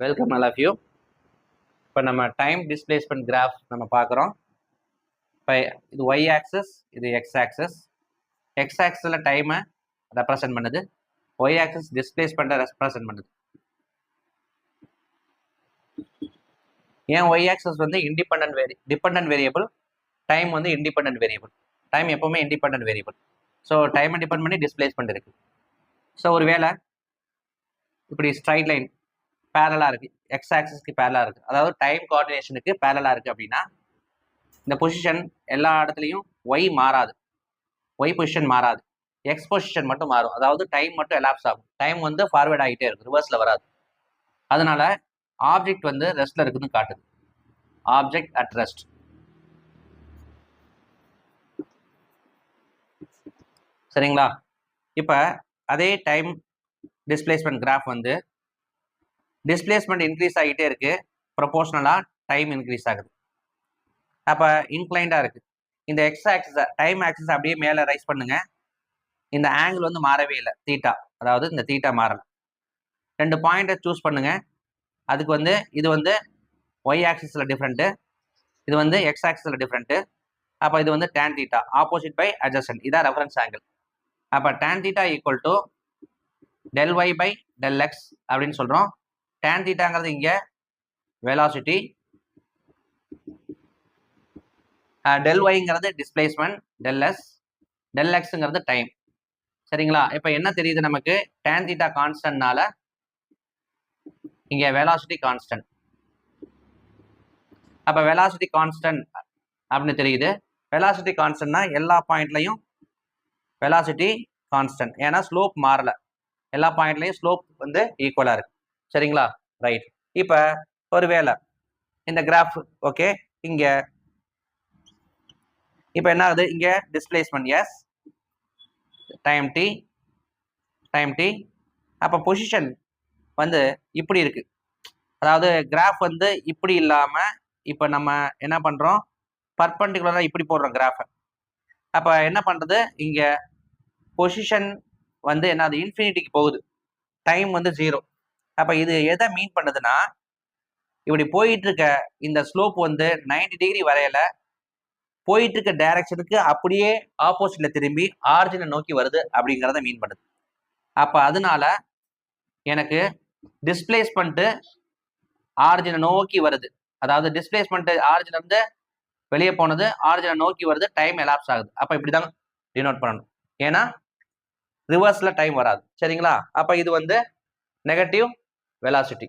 Welcome all of you. இப்போ நம்ம time displacement graph நம்ம பார்க்குறோம். இப்போ இது ஒய் ஆக்சஸ், இது எக்ஸ் ஆக்சஸ். எக்ஸ் ஆக்சஸில் டைமை ரெப்ரசன்ட் பண்ணுது, ஒய் ஆக்சஸ் டிஸ்பிளேஸ்மெண்ட்டை ரெப்ரசன்ட் பண்ணுது. ஏன் ஒய் ஆக்சஸ் வந்து டிபெண்டன்ட் வேரியபிள், டைம் வந்து இண்டிபெண்டன்ட் வேரியபிள். டைம் எப்போவுமே இண்டிபெண்டன்ட் வேரியபிள். ஸோ டைமை டிபெண்ட் பண்ணி டிஸ்பிளேஸ்மெண்ட் இருக்குது. ஸோ ஒரு வேளை இப்படி ஸ்ட்ரைட் லைன் பேரலாக இருக்குது, எக்ஸ் ஆக்சஸ்க்கு பேரலாக இருக்குது, அதாவது டைம் கோஆர்டினேஷனுக்கு பேரலாக இருக்குது அப்படின்னா இந்த பொசிஷன் எல்லா இடத்துலையும் ஒய் மாறாது, ஒய் பொசிஷன் மாறாது, எக்ஸ் பொசிஷன் மட்டும் மாறும். அதாவது டைம் மட்டும் எலாப்ஸ் ஆகும், டைம் வந்து ஃபார்வேர்ட் ஆகிட்டே இருக்கும், ரிவர்ஸில் வராது. அதனால ஆப்ஜெக்ட் வந்து ரெஸ்ட்ல இருக்குதுன்னு காட்டுது, ஆப்ஜெக்ட் அட் ரெஸ்ட். சரிங்களா? இப்போ அதே டைம் டிஸ்பிளேஸ்மெண்ட் கிராஃப் வந்து டிஸ்பிளேஸ்மெண்ட் இன்க்ரீஸ் ஆகிட்டே இருக்கு, ப்ரொபோஷனலாக டைம் இன்க்ரீஸ் ஆகுது. அப்போ இன்க்ளைண்டாக இருக்குது. இந்த எக்ஸ் ஆக்சஸ் டைம் ஆக்சஸ் அப்படியே மேலே ரைஸ் பண்ணுங்க, இந்த ஆங்கிள் வந்து மாறவே இல்லை, தீட்டா. அதாவது இந்த தீட்டா மாறலை. 2 பாயிண்ட்டை சூஸ் பண்ணுங்க. அதுக்கு வந்து இது வந்து ஒய் ஆக்சிஸில் டிஃப்ரெண்ட்டு, இது வந்து எக்ஸ் ஆக்சிஸில் டிஃப்ரெண்ட்டு. அப்போ இது வந்து tan theta, opposite by adjacent, இதான் ரெஃபரன்ஸ் ஆங்கிள். அப்போ tan theta equal to del y by del x அப்படின்னு சொல்கிறோம். டேன் தீட்டாங்கிறது இங்கே வெலாசிட்டி, டெல் ஒய்ங்கிறது டிஸ்பிளேஸ்மெண்ட், டெல் எக்ஸுங்கிறது டைம். சரிங்களா? இப்போ என்ன தெரியுது நமக்கு? டேன் தீட்டா கான்ஸ்டன்ட்னால இங்கே வெலாசிட்டி கான்ஸ்டன்ட். அப்போ வெலாசிட்டி கான்ஸ்டன்ட் அப்படின்னு தெரியுது. வெலாசிட்டி கான்ஸ்டன்ட்னா எல்லா பாயிண்ட்லையும் வெலாசிட்டி கான்ஸ்டன்ட், ஏன்னா ஸ்லோப் மாறல, எல்லா பாயிண்ட்லையும் ஸ்லோப் வந்து ஈக்குவலாக இருக்கு. சரிங்களா? ரைட். இப்போ ஒருவேளை இந்த கிராஃப் ஓகே, இங்கே இப்போ என்ன ஆகுது? இங்கே டிஸ்பிளேஸ்மெண்ட் எஸ், டைம் டி. அப்போ பொசிஷன் வந்து இப்படி இருக்கு, அதாவது கிராஃப் வந்து இப்படி இல்லாமல் இப்போ நம்ம என்ன பண்ணுறோம், பர்பண்டிகுலராக இப்படி போடுறோம் கிராஃபை. அப்போ என்ன பண்ணுறது, இங்கே பொசிஷன் வந்து என்னது, இன்ஃபினிட்டிக்கு போகுது, டைம் வந்து 0. அப்போ இது எதை மீன் பண்ணுதுன்னா, இப்படி போயிட்டு இருக்க இந்த ஸ்லோப் வந்து 90 டிகிரி வரையில போயிட்டு இருக்க டைரக்ஷனுக்கு அப்படியே ஆப்போசிட்ல திரும்பி ஆரிஜினை நோக்கி வருது அப்படிங்கிறத மீன் பண்ணுது. அப்போ அதனால எனக்கு டிஸ்பிளேஸ்மெண்ட்டு ஆரிஜினை நோக்கி வருது, அதாவது டிஸ்பிளேஸ்மெண்ட் ஆரிஜின் வந்து வெளியே போனது, ஆரிஜினை நோக்கி வருது, டைம் எலாப்ஸ் ஆகுது. அப்போ இப்படி தான் டினோட் பண்ணணும், ஏன்னா ரிவர்ஸில் டைம் வராது. சரிங்களா? அப்போ இது வந்து நெகட்டிவ் வெலாசிட்டி.